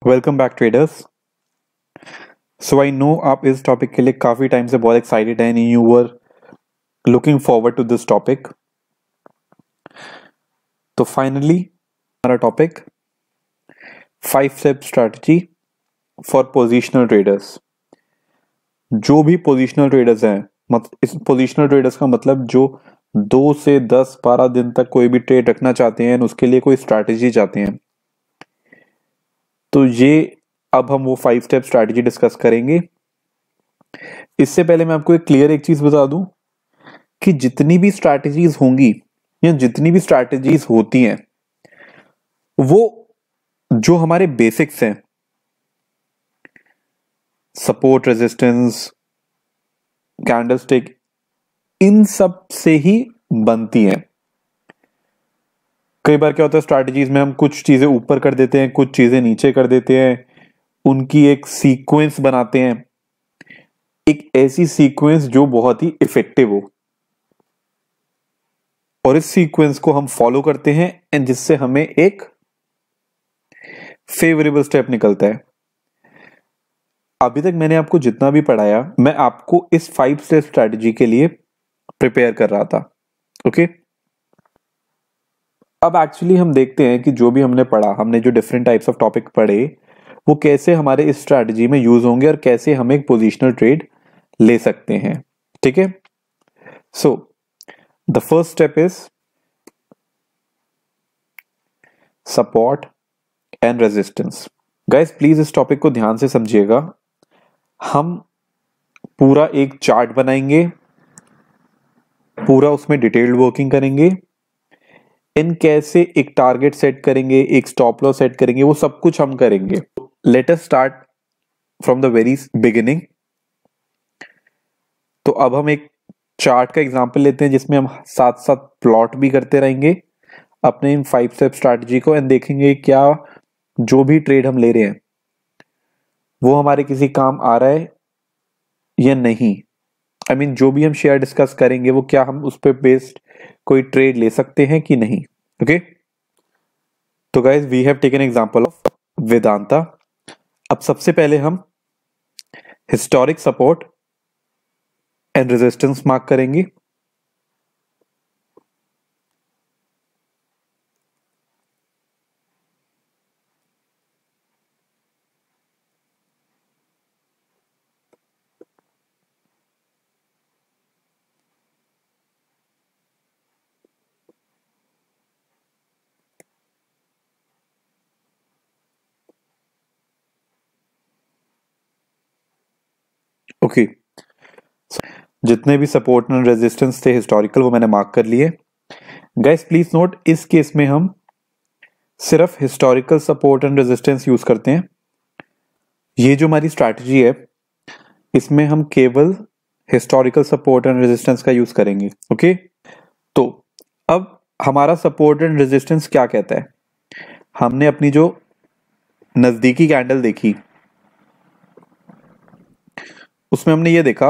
Welcome back traders. So I know आप इस topic के लिए काफ़ी टाइम से बहुत एक्साइटेड हैं and you were looking forward to this topic. तो फाइनली हमारा topic 5 step strategy for positional traders. जो भी पोजिशनल ट्रेडर्स हैं, इस पोजिशनल ट्रेडर्स का मतलब जो 2 से 10 12 दिन तक कोई भी ट्रेड रखना चाहते हैं, उसके लिए कोई स्ट्रैटेजी चाहते हैं, तो ये अब हम वो 5 स्टेप स्ट्रैटेजी डिस्कस करेंगे। इससे पहले मैं आपको एक चीज बता दूं कि जितनी भी स्ट्रैटेजीज होंगी या जितनी भी स्ट्रैटेजीज होती हैं, वो जो हमारे बेसिक्स हैं, सपोर्ट, रेजिस्टेंस, कैंडलस्टिक, इन सब से ही बनती हैं। कई बार क्या होता है, स्ट्रैटेजीज में हम कुछ चीजें ऊपर कर देते हैं, कुछ चीजें नीचे कर देते हैं, उनकी एक सीक्वेंस बनाते हैं, एक ऐसी सीक्वेंस जो बहुत ही इफेक्टिव हो, और इस सीक्वेंस को हम फॉलो करते हैं एंड जिससे हमें एक फेवरेबल स्टेप निकलता है। अभी तक मैंने आपको जितना भी पढ़ाया, मैं आपको इस 5 स्टेप स्ट्रैटेजी के लिए प्रिपेयर कर रहा था। ओके, अब एक्चुअली हम देखते हैं कि जो भी हमने पढ़ा, हमने जो डिफरेंट टाइप्स ऑफ टॉपिक पढ़े, वो कैसे हमारे इस स्ट्रैटेजी में यूज होंगे और कैसे हम एक पोजिशनल ट्रेड ले सकते हैं। ठीक है, so the first step is support and resistance. Guys please इस टॉपिक को ध्यान से समझिएगा। हम पूरा एक चार्ट बनाएंगे, पूरा उसमें डिटेल्ड वर्किंग करेंगे, इन कैसे एक टारगेट सेट करेंगे, एक स्टॉप लॉस सेट करेंगे, वो सब कुछ हम करेंगे। Let us start from the very beginning. तो अब हम एक चार्ट का एग्जांपल लेते हैं जिसमें हम साथ साथ प्लॉट भी करते रहेंगे अपने इन 5 स्टेप स्ट्रैटेजी को, एंड देखेंगे क्या जो भी ट्रेड हम ले रहे हैं वो हमारे किसी काम आ रहा है या नहीं। आई मीन जो भी हम शेयर डिस्कस करेंगे वो क्या हम उस पर बेस्ड कोई ट्रेड ले सकते हैं कि नहीं। ओके, तो guys we have taken example of Vedanta. अब सबसे पहले हम historic support and resistance mark करेंगे। ओके, जितने भी सपोर्ट एंड रेजिस्टेंस थे हिस्टोरिकल, वो मैंने मार्क कर लिए। गाइस प्लीज नोट, इस केस में हम सिर्फ historical support and resistance use करते हैं। ये जो हमारी स्ट्रैटेजी है, इसमें हम केवल हिस्टोरिकल सपोर्ट एंड रेजिस्टेंस का यूज करेंगे। ओके, तो अब हमारा सपोर्ट एंड रेजिस्टेंस क्या कहता है, हमने अपनी जो नजदीकी कैंडल देखी उसमें हमने ये देखा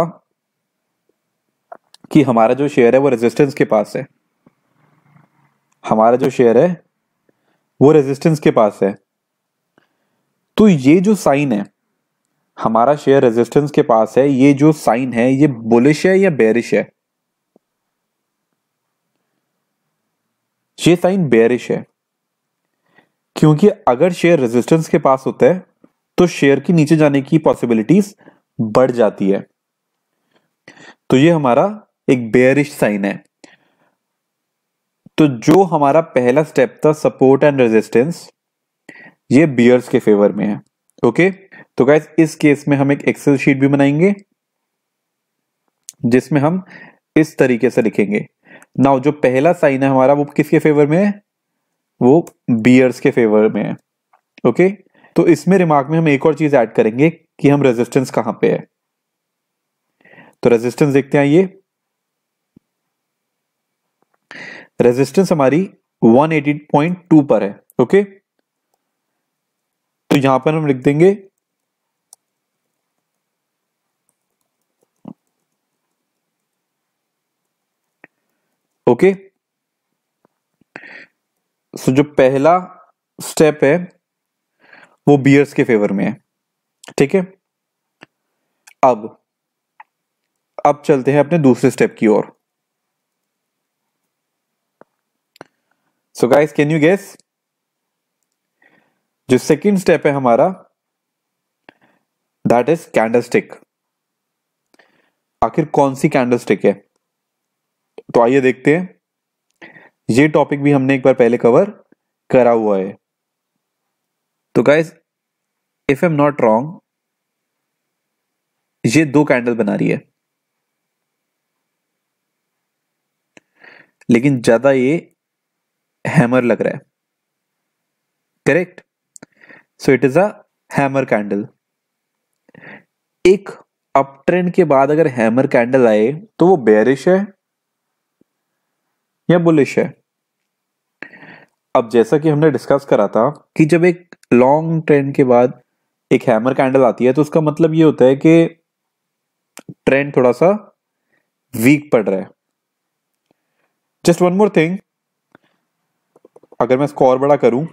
कि हमारा जो शेयर है वो रेजिस्टेंस के पास है, हमारा जो शेयर है वो रेजिस्टेंस के पास है। तो ये जो साइन है, हमारा शेयर रेजिस्टेंस के पास है, ये जो साइन है ये बुलिश है या बेरिश है? ये साइन बेरिश है, क्योंकि अगर शेयर रेजिस्टेंस के पास होता है तो शेयर की नीचे जाने की पॉसिबिलिटीज बढ़ जाती है। तो ये हमारा एक बेयरिश साइन है। तो जो हमारा पहला स्टेप था सपोर्ट एंड रेजिस्टेंस, ये बियर्स के फेवर में है। ओके, तो गाइस इस केस में हम एक एक्सेल शीट भी बनाएंगे जिसमें हम इस तरीके से लिखेंगे। नाउ जो पहला साइन है हमारा वो किसके फेवर में है? वो बियर्स के फेवर में है। ओके, तो इसमें रिमार्क में हम एक और चीज ऐड करेंगे कि हम रेजिस्टेंस कहां पे है। तो रेजिस्टेंस देखते हैं, ये रेजिस्टेंस हमारी 180.2 पर है। ओके, तो यहां पर हम लिख देंगे ओके। सो जो पहला स्टेप है वो बियर्स के फेवर में है। ठीक है, अब अब चलते हैं अपने दूसरे स्टेप की ओर। So guys, can you guess, जो सेकंड स्टेप है हमारा, दैट इज कैंडलस्टिक। आखिर कौन सी कैंडलस्टिक है? तो आइए देखते हैं। ये टॉपिक भी हमने एक बार पहले कवर करा हुआ है। तो guys, if I am not wrong, ये दो कैंडल बना रही है, लेकिन ज्यादा ये हैमर लग रहा है। Correct? So it is a hammer candle. एक अप ट्रेंड के बाद अगर हैमर कैंडल आए तो वो बेयरिश है या बुलिश है? अब जैसा कि हमने डिस्कस करा था कि जब एक लॉन्ग ट्रेंड के बाद एक हैमर कैंडल आती है तो उसका मतलब ये होता है कि ट्रेंड थोड़ा सा वीक पड़ रहा है। जस्ट वन मोर थिंग, अगर मैं इसको और बड़ा करूं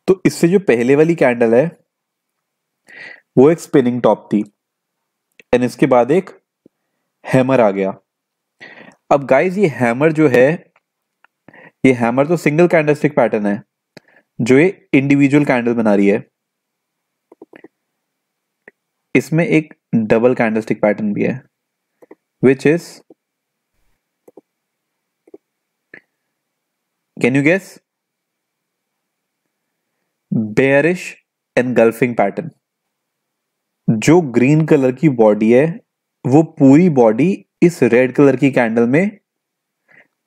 तो इससे जो पहले वाली कैंडल है वो एक स्पिनिंग टॉप थी, एंड इसके बाद एक हैमर आ गया। अब गाइस, ये हैमर जो है, ये हैमर तो सिंगल कैंडलस्टिक पैटर्न है, जो ये इंडिविजुअल कैंडल बना रही है। इसमें एक डबल कैंडलस्टिक पैटर्न भी है, which is, can you guess? Bearish engulfing pattern. जो ग्रीन कलर की बॉडी है वो पूरी बॉडी इस रेड कलर की कैंडल में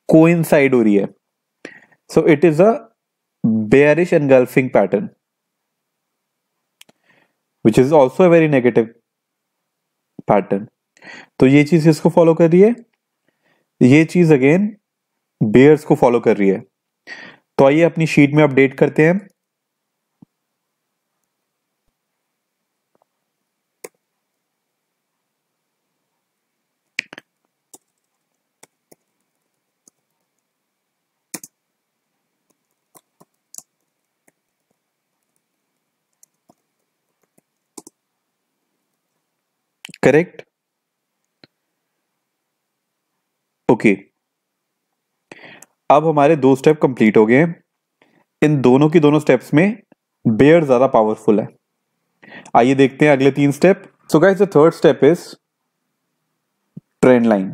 कोइंसाइड हो रही है। So it is a bearish engulfing pattern, which is also a very negative pattern. तो ये चीज इसको फॉलो कर रही है, ये चीज अगेन बेयर्स को फॉलो कर रही है। तो आइए अपनी शीट में अपडेट करते हैं। करेक्ट? ओके, अब हमारे दो स्टेप कंप्लीट हो गए हैं। इन दोनों की दोनों स्टेप्स में बेयर ज्यादा पावरफुल है। आइए देखते हैं अगले तीन step. So guys, the third step is trend line.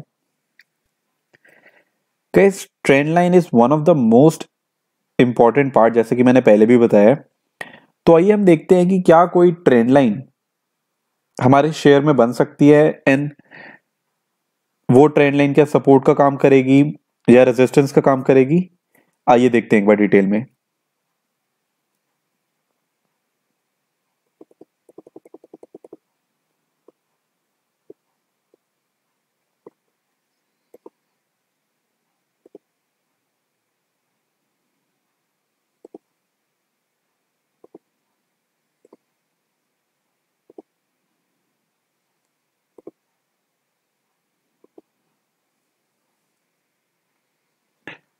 Guys, trend line is one of the most important part, जैसे कि मैंने पहले भी बताया। तो आइए हम देखते हैं कि क्या कोई ट्रेंड लाइन हमारे शेयर में बन सकती है, एंड वो ट्रेंड लाइन क्या सपोर्ट का काम करेगी या रेजिस्टेंस का काम करेगी। आइए देखते हैं एक बार डिटेल में।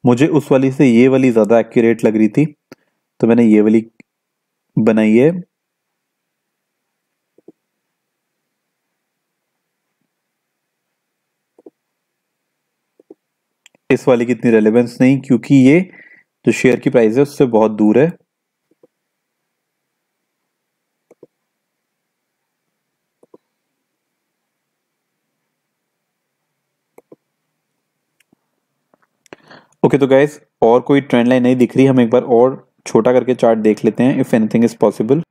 मुझे उस वाली से ये वाली ज्यादा एक्यूरेट लग रही थी, तो मैंने ये वाली बनाई है। इस वाली की इतनी रेलेवेंस नहीं, क्योंकि ये जो शेयर की प्राइस है उससे बहुत दूर है। ओके, तो गाइस, और कोई ट्रेंड लाइन नहीं दिख रही, हम एक बार और छोटा करके चार्ट देख लेते हैं, इफ एनीथिंग इज पॉसिबल।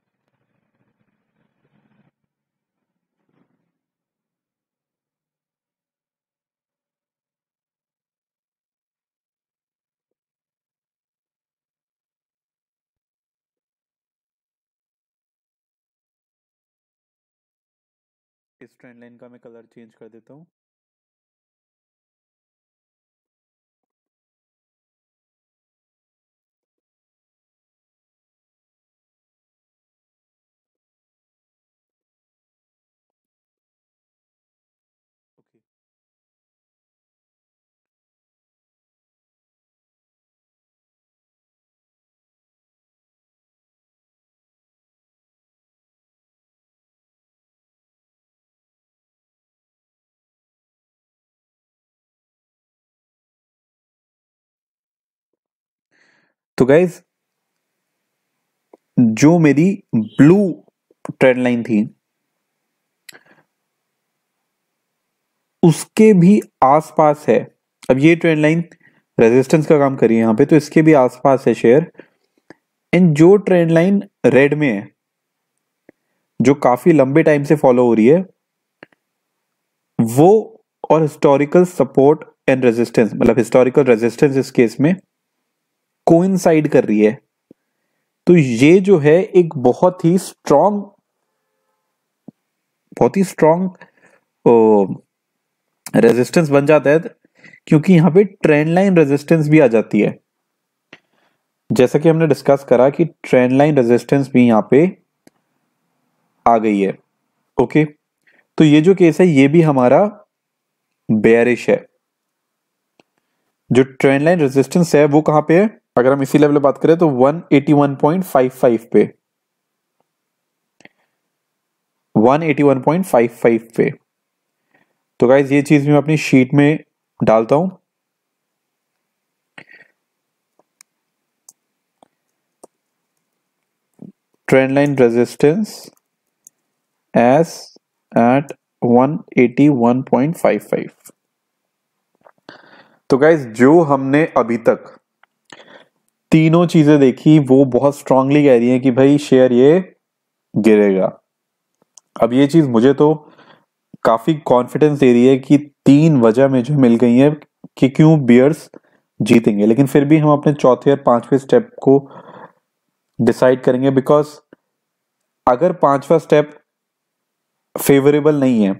इस ट्रेंड लाइन का मैं कलर चेंज कर देता हूँ। ओके, तो गाइज जो मेरी ब्लू ट्रेंड लाइन थी उसके भी आसपास है। अब ये ट्रेंड लाइन रेजिस्टेंस का काम करिए यहां पे, तो इसके भी आसपास है शेयर। एंड जो ट्रेंड लाइन रेड में है, जो काफी लंबे टाइम से फॉलो हो रही है, वो और हिस्टोरिकल सपोर्ट एंड रेजिस्टेंस, मतलब हिस्टोरिकल रेजिस्टेंस इस केस में कोइंसाइड कर रही है। तो ये जो है एक बहुत ही स्ट्रॉन्ग रेजिस्टेंस बन जाता है, क्योंकि यहां पे ट्रेंड लाइन रेजिस्टेंस भी आ जाती है। जैसा कि हमने डिस्कस करा कि ट्रेंड लाइन रेजिस्टेंस भी यहां पे आ गई है। ओके, तो ये जो केस है ये भी हमारा बेयरिश है। जो ट्रेंड लाइन रेजिस्टेंस है वो कहां पे है, अगर हम इसी लेवल पे बात करें तो 181.55 पे, 181.55 पे। तो गाइज ये चीज भी मैं अपनी शीट में डालता हूं। Trend line resistance is at 181.55। तो गाइज जो हमने अभी तक तीनों चीजें देखी वो बहुत स्ट्रांगली कह रही है कि भाई शेयर ये गिरेगा। अब ये चीज मुझे तो काफी कॉन्फिडेंस दे रही है कि तीन वजह मुझे मिल गई है कि क्यों बियर्स जीतेंगे। लेकिन फिर भी हम अपने चौथे और पांचवें स्टेप को डिसाइड करेंगे, बिकॉज अगर पांचवा स्टेप फेवरेबल नहीं है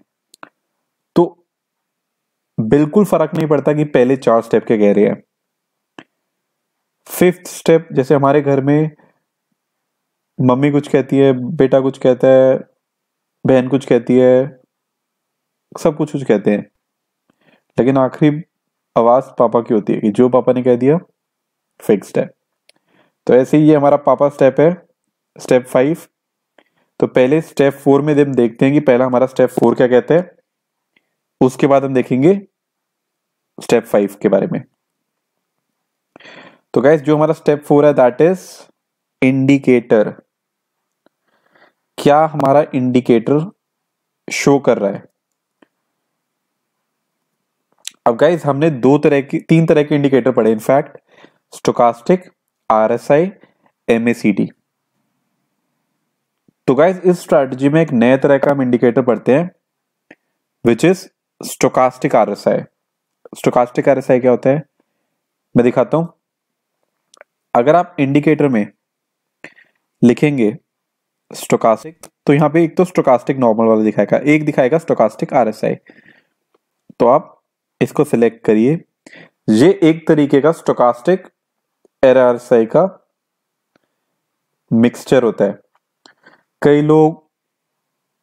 तो बिल्कुल फर्क नहीं पड़ता कि पहले चार स्टेप के कह रहे हैं। फिफ्थ स्टेप, जैसे हमारे घर में मम्मी कुछ कहती है, बेटा कुछ कहता है, बहन कुछ कहती है, सब कुछ कुछ कहते हैं, लेकिन आखिरी आवाज पापा की होती है कि जो पापा ने कह दिया फिक्स्ड है। तो ऐसे ही ये हमारा पापा स्टेप है, स्टेप 5। तो पहले स्टेप 4 में हम देखते हैं कि पहला हमारा स्टेप 4 क्या कहता है, उसके बाद हम देखेंगे स्टेप 5 के बारे में। तो गाइस जो हमारा स्टेप 4 है दैट इज इंडिकेटर। क्या हमारा इंडिकेटर शो कर रहा है। अब गाइस हमने तीन तरह के इंडिकेटर पढ़े इनफैक्ट, स्टोकास्टिक, आरएसआई, एमएसीडी। तो गाइस इस स्ट्रैटेजी में एक नए तरह का हम इंडिकेटर पढ़ते हैं which is stochastic RSI. Stochastic RSI क्या होता है मैं दिखाता हूं। अगर आप इंडिकेटर में लिखेंगे स्टोकास्टिक, तो यहां पे एक तो स्टोकास्टिक नॉर्मल वाला दिखाएगा, एक दिखाएगा स्टोकास्टिक आरएसआई। तो आप इसको सिलेक्ट करिए। ये एक तरीके का स्टोकास्टिक आरएसआई का मिक्सचर होता है। कई लोग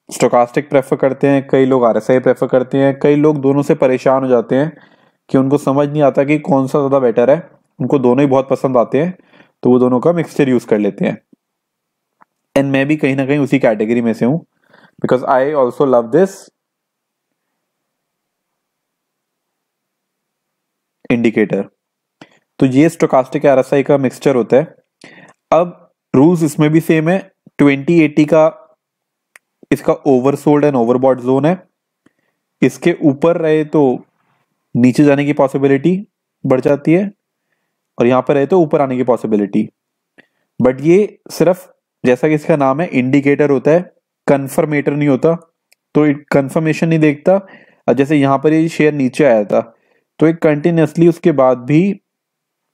स्टोकास्टिक प्रेफर करते हैं, कई लोग आरएसआई प्रेफर करते हैं, कई लोग दोनों से परेशान हो जाते हैं कि उनको समझ नहीं आता कि कौन सा ज्यादा बेटर है। उनको दोनों ही बहुत पसंद आते हैं तो वो दोनों का मिक्सचर यूज कर लेते हैं। एंड मैं भी कहीं ना कहीं उसी कैटेगरी में से हूं, because I also love this indicator. तो ये स्टोकास्टिक आरएसआई का मिक्सचर होता है। अब रूल्स इसमें भी सेम है। 2080 का इसका ओवरसोल्ड एंड ओवरबॉट जोन है। इसके ऊपर रहे तो नीचे जाने की पॉसिबिलिटी बढ़ जाती है, और यहां पर रहे तो ऊपर आने की पॉसिबिलिटी। बट ये सिर्फ, जैसा कि इसका नाम है, इंडिकेटर होता है, कंफर्मेटर नहीं होता। तो कंफर्मेशन नहीं देखता। अब जैसे यहां पर ये शेयर नीचे आया था तो एक कंटिन्यूसली उसके बाद भी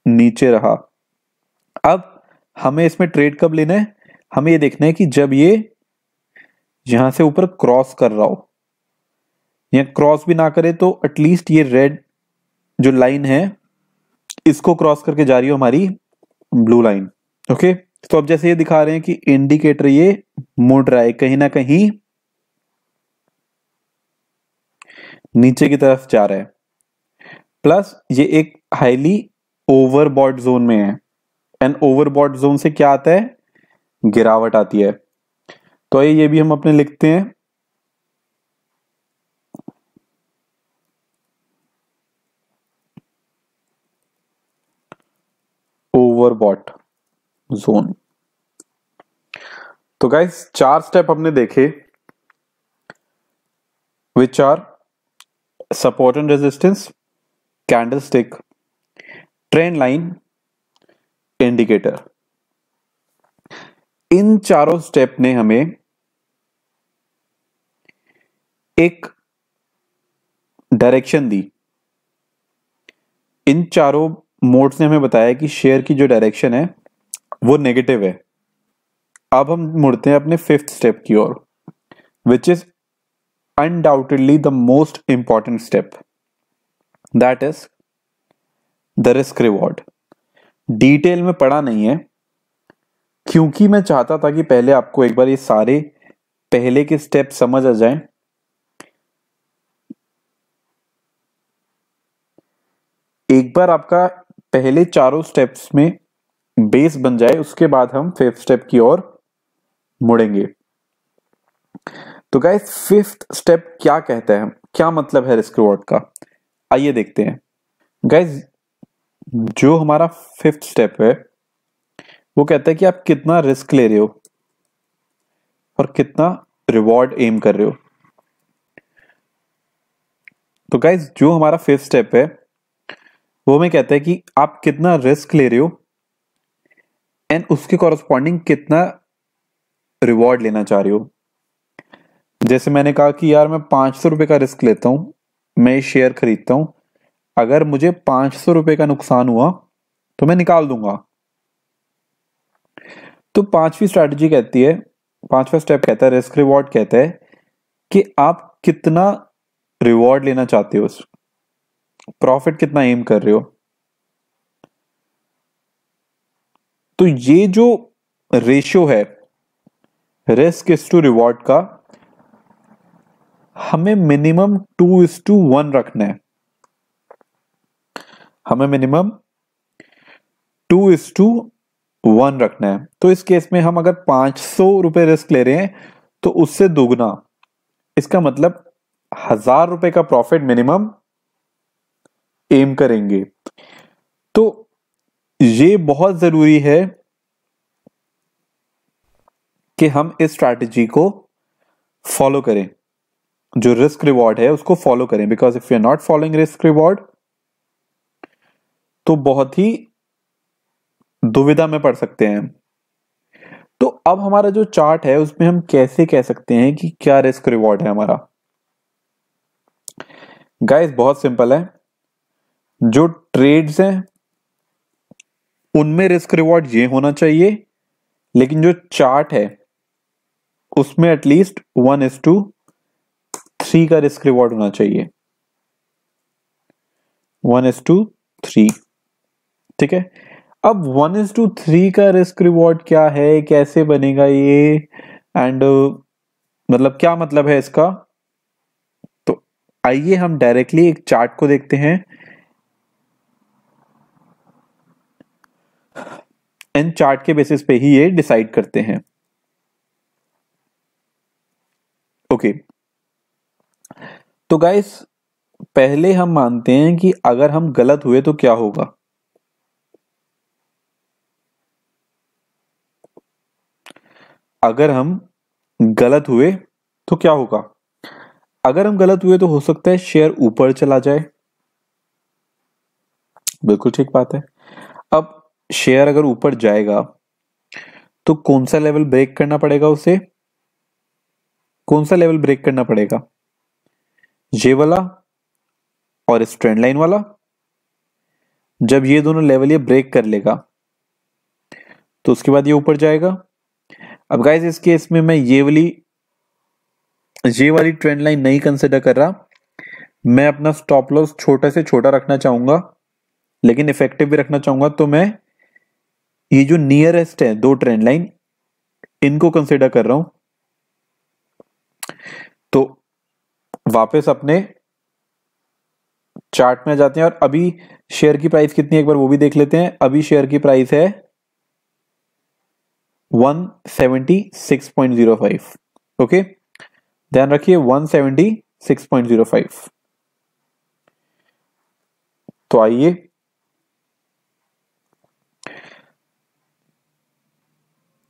नीचे रहा। अब हमें इसमें ट्रेड कब लेना है, हमें ये देखना है कि जब ये यहां से ऊपर क्रॉस कर रहा हो, या क्रॉस भी ना करे तो एटलीस्ट ये रेड जो लाइन है इसको क्रॉस करके जा रही हो हमारी ब्लू लाइन। ओके, तो अब जैसे ये दिखा रहे हैं कि इंडिकेटर ये मुड़ रहा है कहीं ना कहीं नीचे की तरफ जा रहा है, प्लस ये एक हाईली ओवरबॉट जोन में है। एंड ओवरबॉट जोन से क्या आता है, गिरावट आती है। तो ये भी हम अपने लिखते हैं, ओवरबॉट जोन। तो गाइस 4 स्टेप हमने देखे, which are support and resistance, candlestick, trend line, indicator. इन चारों स्टेप ने हमें एक डायरेक्शन दी। इन चारों मोड्स ने हमें बताया कि शेयर की जो डायरेक्शन है वो नेगेटिव है। अब हम मुड़ते हैं अपने 5th स्टेप की ओर, which is undoubtedly the most important step, that is the risk reward. Detail में पढ़ा नहीं है, क्योंकि मैं चाहता था कि पहले आपको एक बार ये सारे पहले के स्टेप समझ आ जाएं, एक बार आपका पहले चारों स्टेप्स में बेस बन जाए, उसके बाद हम 5th स्टेप की ओर मुड़ेंगे। तो गाइस 5th स्टेप क्या कहता है, क्या मतलब है रिस्क रिवॉर्ड का, आइए देखते हैं। गाइस जो हमारा 5th स्टेप है वो कहता है कि आप कितना रिस्क ले रहे हो और कितना रिवॉर्ड एम कर रहे हो। तो गाइस जो हमारा 5th स्टेप है वो हमें कहता है कि आप कितना रिस्क ले रहे हो एंड उसके कॉरस्पॉन्डिंग कितना रिवॉर्ड लेना चाह रहे हो। जैसे मैंने कहा कि यार मैं 500 रुपए का रिस्क लेता हूं, मैं शेयर खरीदता हूं, अगर मुझे 500 रुपए का नुकसान हुआ तो मैं निकाल दूंगा। तो 5वीं स्ट्रैटेजी कहती है, 5वां स्टेप कहता है, रिस्क रिवॉर्ड कहता है कि आप कितना रिवॉर्ड लेना चाहते हो, प्रॉफिट कितना एम कर रहे हो। तो ये जो रेशियो है रिस्क इज टू रिवॉर्ड का, हमें मिनिमम 2:1 रखना है। हमें मिनिमम 2:1 रखना है। तो इस केस में हम अगर 500 रुपए रिस्क ले रहे हैं तो उससे दोगुना, इसका मतलब 1000 रुपए का प्रॉफिट मिनिमम एम करेंगे। तो ये बहुत जरूरी है कि हम इस स्ट्रैटेजी को फॉलो करें, जो रिस्क रिवॉर्ड है उसको फॉलो करें, because if you are not following risk reward तो बहुत ही दुविधा में पड़ सकते हैं। तो अब हमारा जो चार्ट है उसमें हम कैसे कह सकते हैं कि क्या रिस्क रिवॉर्ड है हमारा। गाइस बहुत सिंपल है, जो ट्रेड्स हैं उनमें रिस्क रिवॉर्ड ये होना चाहिए, लेकिन जो चार्ट है उसमें एटलीस्ट 1:3 का रिस्क रिवॉर्ड होना चाहिए, 1:3। ठीक है, अब 1:3 का रिस्क रिवॉर्ड क्या है, कैसे बनेगा ये, एंड मतलब क्या मतलब है इसका। तो आइए हम डायरेक्टली एक चार्ट को देखते हैं, इन चार्ट के बेसिस पे ही ये डिसाइड करते हैं। ओके तो गाइस पहले हम मानते हैं कि अगर हम गलत हुए तो क्या होगा। अगर हम गलत हुए तो क्या होगा, अगर हम गलत हुए तो हो सकता है शेयर ऊपर चला जाए, बिल्कुल ठीक बात है। अब शेयर अगर ऊपर जाएगा तो कौन सा लेवल ब्रेक करना पड़ेगा उसे, कौन सा लेवल ब्रेक करना पड़ेगा, ये वाला और इस ट्रेंड लाइन वाला। जब ये दोनों लेवल ये ब्रेक कर लेगा तो उसके बाद ये ऊपर जाएगा। अब गाइस इस केस में मैं ये वाली ट्रेंड लाइन नहीं कंसिडर कर रहा, मैं अपना स्टॉप लॉस छोटा से छोटा रखना चाहूंगा लेकिन इफेक्टिव भी रखना चाहूंगा। तो मैं ये जो नियरेस्ट है दो ट्रेंड लाइन इनको कंसिडर कर रहा हूं। तो वापस अपने चार्ट में जाते हैं और अभी शेयर की प्राइस कितनी है एक बार वो भी देख लेते हैं। अभी शेयर की प्राइस है 176.05। ओके ध्यान रखिए 176.05। तो आइए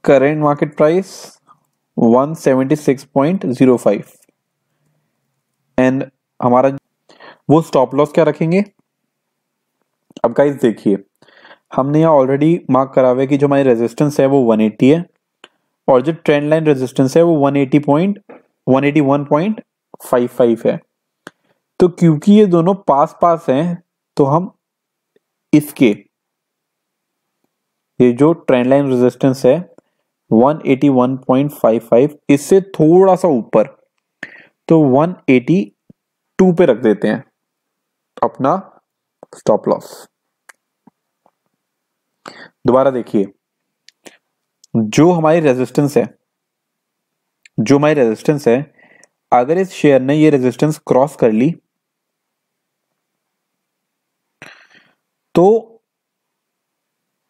करेंट मार्केट प्राइस 176.05 एंड हमारा वो स्टॉप लॉस क्या रखेंगे। अब गाइस देखिए, हमने यहाँ ऑलरेडी मार्क करा हुआ है कि जो हमारी रेजिस्टेंस है वो 180 है और जो ट्रेंड लाइन रेजिस्टेंस है वो 181.55 है। तो क्योंकि ये दोनों पास पास हैं तो हम इसके ये जो ट्रेंड लाइन रेजिस्टेंस है 181.55 इससे थोड़ा सा ऊपर तो 182 पे रख देते हैं अपना स्टॉप लॉस। दोबारा देखिए, जो हमारी रेजिस्टेंस है अगर इस शेयर ने ये रेजिस्टेंस क्रॉस कर ली तो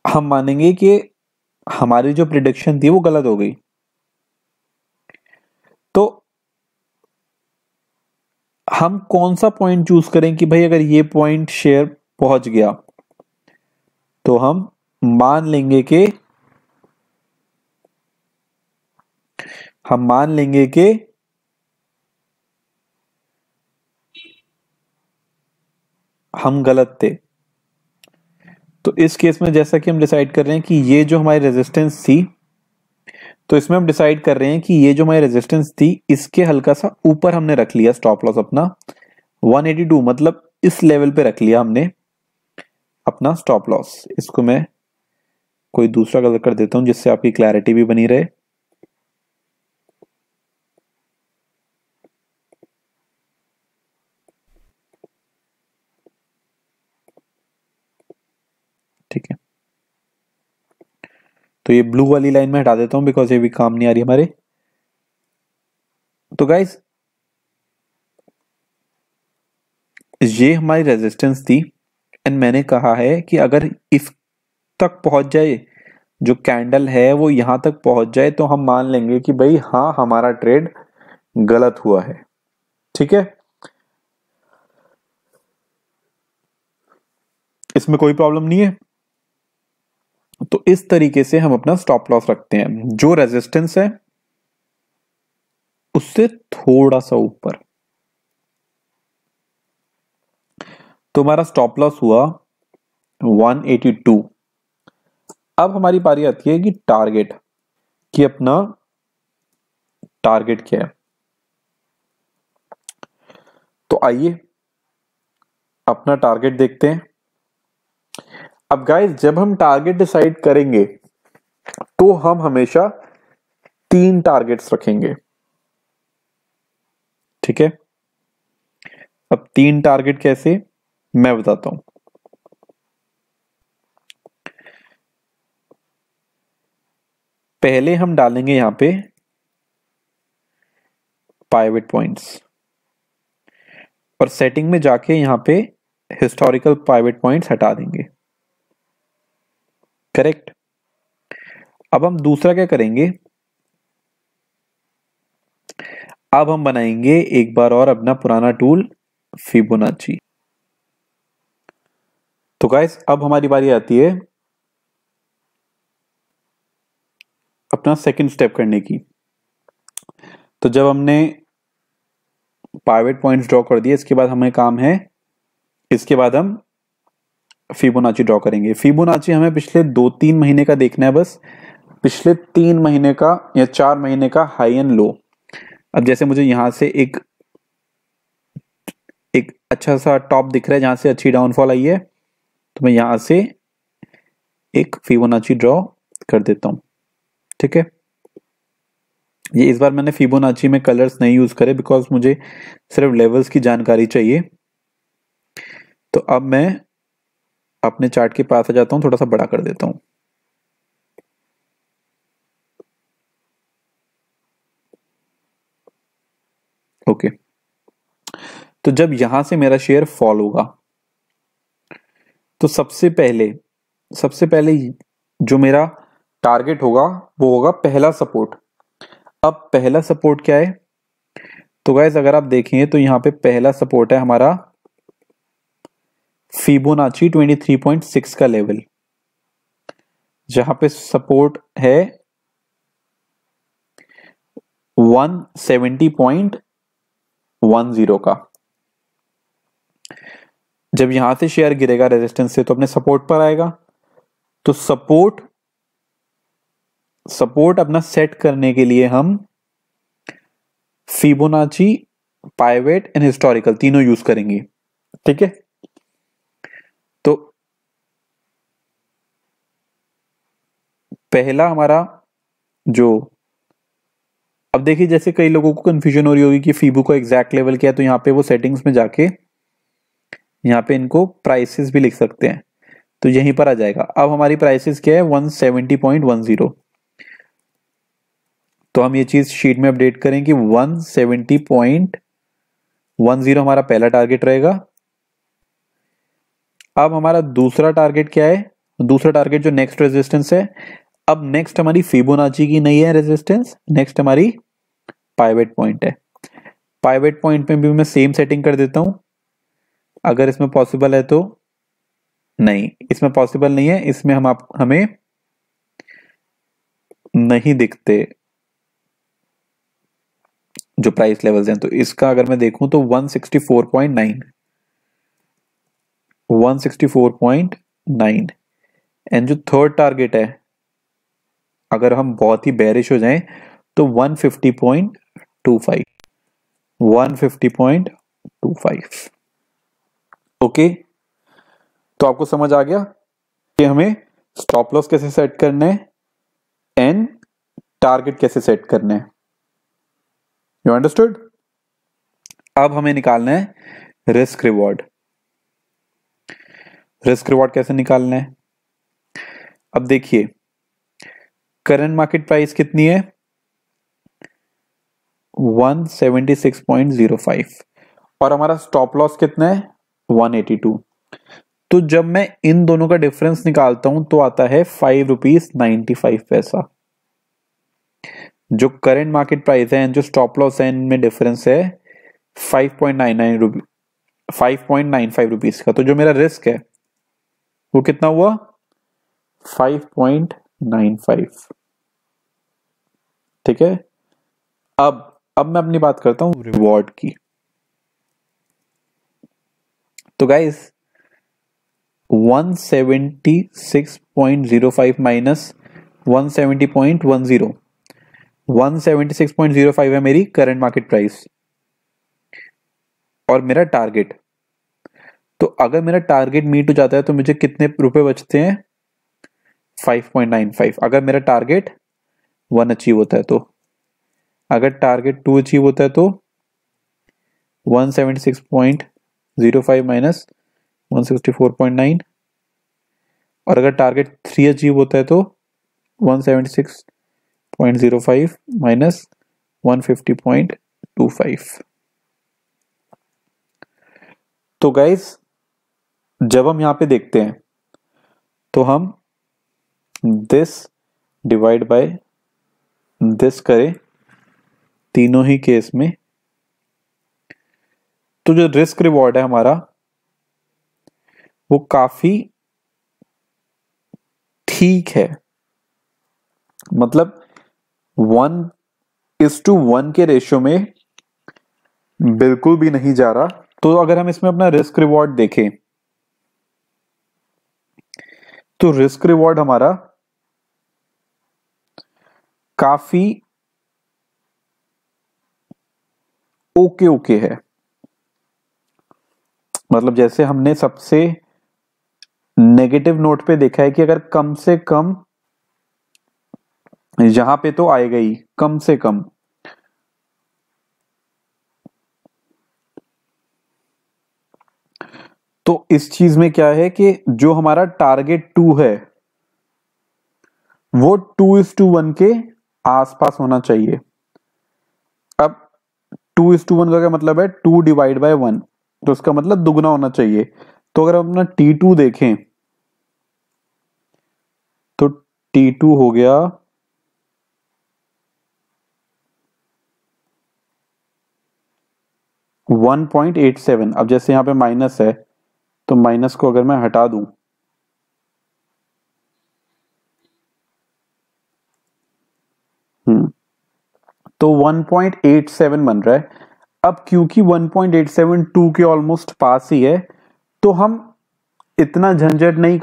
हम मानेंगे कि हमारी जो प्रिडिक्शन थी वो गलत हो गई। तो हम कौन सा पॉइंट चूज करें कि भाई अगर ये पॉइंट शेयर पहुंच गया तो हम मान लेंगे कि हम गलत थे। तो इस केस में जैसा कि हम डिसाइड कर रहे हैं कि ये जो हमारी रेजिस्टेंस थी तो इसमें हम डिसाइड कर रहे हैं कि ये जो हमारी रेजिस्टेंस थी इसके हल्का सा ऊपर हमने रख लिया स्टॉप लॉस अपना 182, मतलब इस लेवल पे रख लिया हमने अपना स्टॉप लॉस। इसको मैं कोई दूसरा कलर कर देता हूं जिससे आपकी क्लैरिटी भी बनी रहे। ठीक है, तो ये ब्लू वाली लाइन में हटा देता हूं बिकॉज ये भी काम नहीं आ रही हमारे। तो गाइस ये हमारी रेजिस्टेंस थी एंड मैंने कहा है कि अगर इस तक पहुंच जाए, जो कैंडल है वो यहां तक पहुंच जाए तो हम मान लेंगे कि भाई हाँ हमारा ट्रेड गलत हुआ है। ठीक है, इसमें कोई प्रॉब्लम नहीं है। तो इस तरीके से हम अपना स्टॉप लॉस रखते हैं, जो रेजिस्टेंस है उससे थोड़ा सा ऊपर। तो हमारा स्टॉप लॉस हुआ 182। अब हमारी बारी आती है कि टारगेट, कि अपना टारगेट क्या है। तो आइए अपना टारगेट देखते हैं। अब गाइस जब हम टारगेट डिसाइड करेंगे तो हम हमेशा 3 टारगेट्स रखेंगे। ठीक है, अब 3 टारगेट कैसे मैं बताता हूं। पहले हम डालेंगे यहां पे पाइवट पॉइंट्स और सेटिंग में जाके यहां पे हिस्टोरिकल पाइवट पॉइंट्स हटा देंगे। करेक्ट। अब हम दूसरा क्या करेंगे, अब हम बनाएंगे एक बार और अपना पुराना टूल फिबोनाची। तो गाइस अब हमारी बारी आती है अपना सेकंड स्टेप करने की। तो जब हमने पाइवट पॉइंट्स ड्रॉ कर दिए इसके बाद हमें काम है, इसके बाद हम फिबोनाची ड्रॉ करेंगे। फिबोनाची हमें पिछले 2-3 महीने का देखना है, बस पिछले 3 महीने का या 4 महीने का हाई एंड लो। अब जैसे मुझे यहां से एक अच्छा सा टॉप दिख रहा है जहां से अच्छी डाउनफॉल आई है, तो मैं यहां से एक फिबोनाची ड्रॉ कर देता हूं। ठीक है, ये इस बार मैंने फिबोनाची में कलर्स नहीं यूज करे बिकॉज मुझे सिर्फ लेवल्स की जानकारी चाहिए। तो अब मैं अपने चार्ट के पास आ जाता हूं, थोड़ा सा बड़ा कर देता हूं। ओके, तो जब यहां से मेरा शेयर फॉल होगा तो सबसे पहले जो मेरा टारगेट होगा वो होगा पहला सपोर्ट। अब पहला सपोर्ट क्या है, तो गाइस अगर आप देखें तो यहां पे पहला सपोर्ट है हमारा फिबोनाची 23.6 का लेवल, जहां पे सपोर्ट है 170.10 का। जब यहां से शेयर गिरेगा रेजिस्टेंस से तो अपने सपोर्ट पर आएगा। तो सपोर्ट अपना सेट करने के लिए हम फिबोनाची, पाइवेट एंड हिस्टोरिकल तीनों यूज करेंगे। ठीक है, तो पहला हमारा जो, अब देखिए जैसे कई लोगों को कंफ्यूजन हो रही होगी कि फीबो का एग्जैक्ट लेवल क्या है, तो यहाँ पे वो सेटिंग्स में जाके यहाँ पे इनको प्राइसेस भी लिख सकते हैं, तो यहीं पर आ जाएगा। अब हमारी प्राइसेस क्या है 170.10। तो हम ये चीज शीट में अपडेट करें कि 170.10 हमारा पहला टारगेट रहेगा। अब हमारा दूसरा टारगेट क्या है, दूसरा टारगेट जो नेक्स्ट रेजिस्टेंस है, अब नेक्स्ट हमारी फिबोनाची की नहीं है रेजिस्टेंस, नेक्स्ट हमारी पाइवेट पॉइंट है। पाइवेट पॉइंट में भी मैं सेम सेटिंग कर देता हूं, अगर इसमें पॉसिबल है तो। नहीं, इसमें पॉसिबल नहीं है, इसमें हमें नहीं दिखते जो प्राइस लेवल्स हैं। तो इसका अगर मैं देखूं तो 164.9 एंड जो थर्ड टारगेट है, अगर हम बहुत ही बेरिश हो जाएं तो 150.25। ओके, तो आपको समझ आ गया कि हमें स्टॉप लॉस कैसे सेट करना है एंड टारगेट कैसे सेट करना है। You understood. अब हमें निकालना है रिस्क रिवॉर्ड। रिस्क रिवॉर्ड कैसे निकालना है, अब देखिए करंट मार्केट प्राइस कितनी है 176.05 और हमारा स्टॉप लॉस कितना है 182। तो जब मैं इन दोनों का डिफरेंस निकालता हूं तो आता है ₹5.95। जो करंट मार्केट प्राइस है जो स्टॉप लॉस है इनमें डिफरेंस है 5.95 रुपीज का। तो जो मेरा रिस्क है वो कितना हुआ 5.95। ठीक है, अब मैं अपनी बात करता हूं रिवॉर्ड की। तो गाइस 176.05 माइनस 170.10, 176.05 है मेरी करंट मार्केट प्राइस और मेरा टारगेट। तो अगर मेरा टारगेट मीट हो जाता है तो मुझे कितने रुपए बचते हैं 5.95। अगर मेरा टारगेट 1 अचीव होता है तो, अगर टारगेट 2 अचीव होता है तो 176.05 माइनस 164.9, और अगर टारगेट 3 अचीव होता है तो 176.05 माइनस 150.25। तो गाइस जब हम यहां पे देखते हैं तो हम दिस डिवाइड बाय दिस करें तीनों ही केस में, तो जो रिस्क रिवॉर्ड है हमारा वो काफी ठीक है, मतलब 1:1 के रेशियो में बिल्कुल भी नहीं जा रहा। तो अगर हम इसमें अपना रिस्क रिवॉर्ड देखें तो रिस्क रिवॉर्ड हमारा काफी ओके है। मतलब जैसे हमने सबसे नेगेटिव नोट पे देखा है कि अगर कम से कम यहां पे तो आएगा ही कम से कम, तो इस चीज में क्या है कि जो हमारा टारगेट 2 है वो 2:1 के आसपास होना चाहिए। अब 2:1 का क्या मतलब है 2 डिवाइड बाय 1, तो उसका मतलब दुगना होना चाहिए। तो अगर हम अपना T2 देखें तो T2 हो गया 1.87। अब जैसे यहां पे माइनस है तो माइनस को अगर मैं हटा दूं तो 1.87 बन रहा है। अब क्योंकि 1.872 के ऑलमोस्ट पास ही है, तो हम इतना झंझट नहीं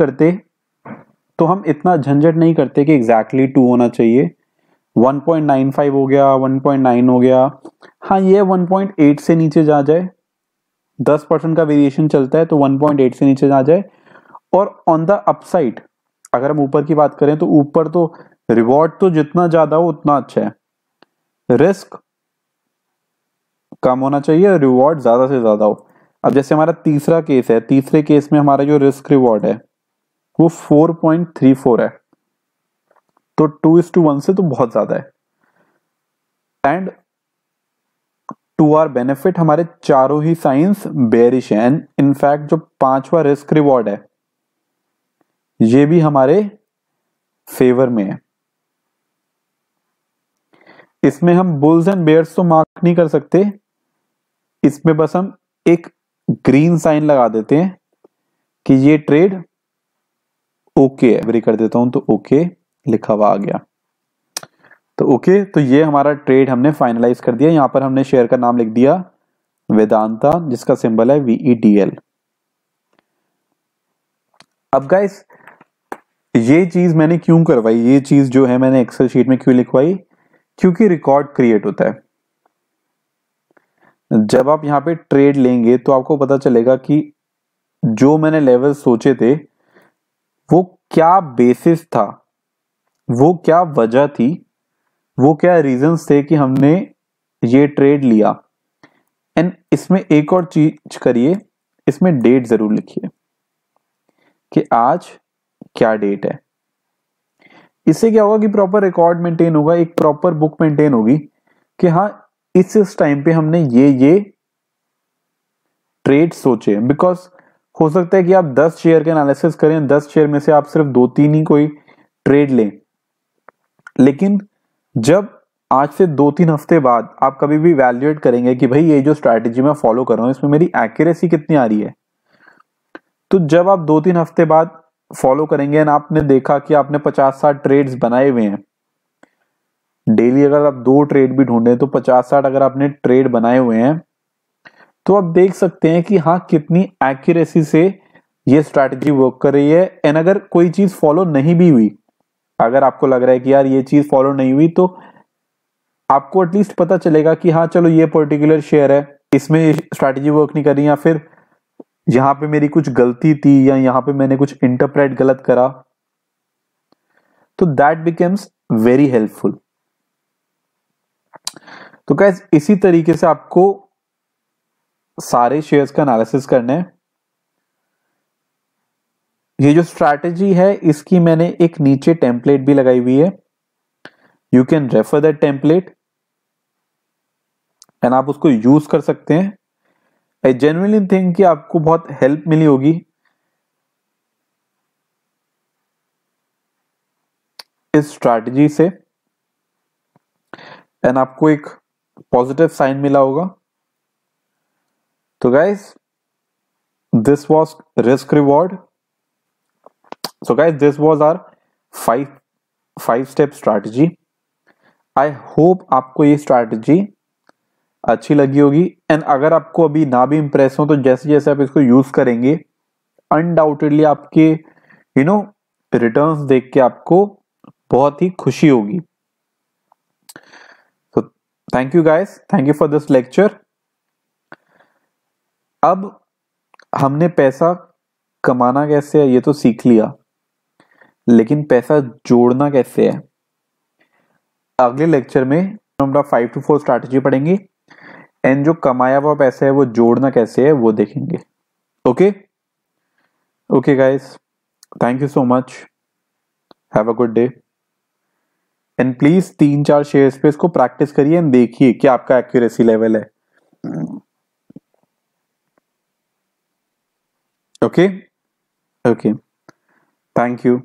करते कि एग्जैक्टली 2 होना चाहिए। 1.95 हो गया, 1.9 हो गया, हाँ ये 1.8 से नीचे जा जाए, 10% का वेरिएशन चलता है तो 1.8 से नीचे जा जाए। और ऑन द अपसाइड अगर हम ऊपर की बात करें तो ऊपर तो रिवॉर्ड तो जितना ज्यादा हो उतना अच्छा है, रिस्क कम होना चाहिए, रिवॉर्ड ज्यादा से ज्यादा हो। अब जैसे हमारा तीसरा केस है, तीसरे केस में हमारा जो रिस्क रिवॉर्ड है वो 4.34 है, तो 2:1 से तो बहुत ज्यादा है। एंड टू आवर बेनिफिट हमारे चारों ही साइंस बेरिश है, एंड इनफैक्ट जो पांचवा रिस्क रिवॉर्ड है ये भी हमारे फेवर में है। इसमें हम बुल्स एंड बेयर्स तो मार्क नहीं कर सकते, इसमें बस हम एक ग्रीन साइन लगा देते हैं कि ये ट्रेड ओके है, एग्री कर देता हूं तो ओके लिखा हुआ आ गया। तो ओके, तो ये हमारा ट्रेड हमने फाइनलाइज कर दिया। यहां पर हमने शेयर का नाम लिख दिया वेदांता, जिसका सिंबल है VEDL। अब गाइस ये चीज मैंने क्यों करवाई, ये चीज जो है मैंने एक्सेल शीट में क्यों लिखवाई, क्योंकि रिकॉर्ड क्रिएट होता है। जब आप यहाँ पे ट्रेड लेंगे तो आपको पता चलेगा कि जो मैंने लेवल सोचे थे वो क्या बेसिस था, वो क्या वजह थी, वो क्या रीजंस थे कि हमने ये ट्रेड लिया। एंड इसमें एक और चीज करिए, इसमें डेट जरूर लिखिए कि आज क्या डेट है। इससे क्या होगा कि प्रॉपर रिकॉर्ड मेंटेन होगा, एक प्रॉपर बुक मेंटेन होगी कि हाँ इस टाइम पे हमने ये ट्रेड सोचे। बिकॉज हो सकता है कि आप 10 शेयर के एनालिसिस करें, 10 शेयर में से आप सिर्फ 2-3 ही कोई ट्रेड लें, लेकिन जब आज से 2-3 हफ्ते बाद आप कभी भी वैल्यूएट करेंगे कि भाई ये जो स्ट्रैटेजी मैं फॉलो कर रहा हूं इसमें मेरी एक्यूरेसी कितनी आ रही है, तो जब आप 2-3 हफ्ते बाद फॉलो करेंगे ना, आपने देखा कि आपने 50-60 ट्रेड्स बनाए हुए हैं डेली, अगर आप 2 ट्रेड भी ढूंढें तो 50-60 अगर आपने ट्रेड बनाए हुए हैं, तो आप देख सकते हैं कि हाँ कितनी एक्यूरेसी से ये स्ट्रैटेजी वर्क कर रही है। एंड अगर कोई चीज फॉलो नहीं भी हुई, अगर आपको लग रहा है कि यार ये चीज फॉलो नहीं हुई, तो आपको एटलीस्ट पता चलेगा कि हाँ चलो ये पर्टिकुलर शेयर है, इसमें स्ट्रैटेजी वर्क नहीं कर रही, या फिर यहां पे मेरी कुछ गलती थी, या यहां पे मैंने कुछ इंटरप्रेट गलत करा, तो दैट बिकम्स वेरी हेल्पफुल। तो गाइस इसी तरीके से आपको सारे शेयर्स का एनालिसिस करना है। ये जो स्ट्रैटेजी है इसकी मैंने एक नीचे टेम्पलेट भी लगाई हुई है, you can refer that template and आप उसको यूज कर सकते हैं। आई जेन्युइनली थिंक कि आपको बहुत हेल्प मिली होगी इस स्ट्रैटेजी से, एंड आपको एक पॉजिटिव साइन मिला होगा। तो guys this was risk reward. So guys this was our 5 step strategy. I hope आपको ये स्ट्रैटेजी अच्छी लगी होगी, एंड अगर आपको अभी ना भी इंप्रेस हो तो जैसे जैसे आप इसको यूज करेंगे अनडाउटेडली आपके रिटर्न्स देख के आपको बहुत ही खुशी होगी। तो thank you guys, thank you for this lecture. अब हमने पैसा कमाना कैसे है ये तो सीख लिया, लेकिन पैसा जोड़ना कैसे है, अगले लेक्चर में हम 5 to 4 स्ट्रैटेजी पढ़ेंगे, एंड जो कमाया हुआ पैसा है वो जोड़ना कैसे है वो देखेंगे। Okay okay guys, thank you so much, have a good day, and please 3-4 shares पे इसको प्रैक्टिस करिए एंड देखिए कि आपका एक्यूरेसी लेवल है। Okay okay, thank you.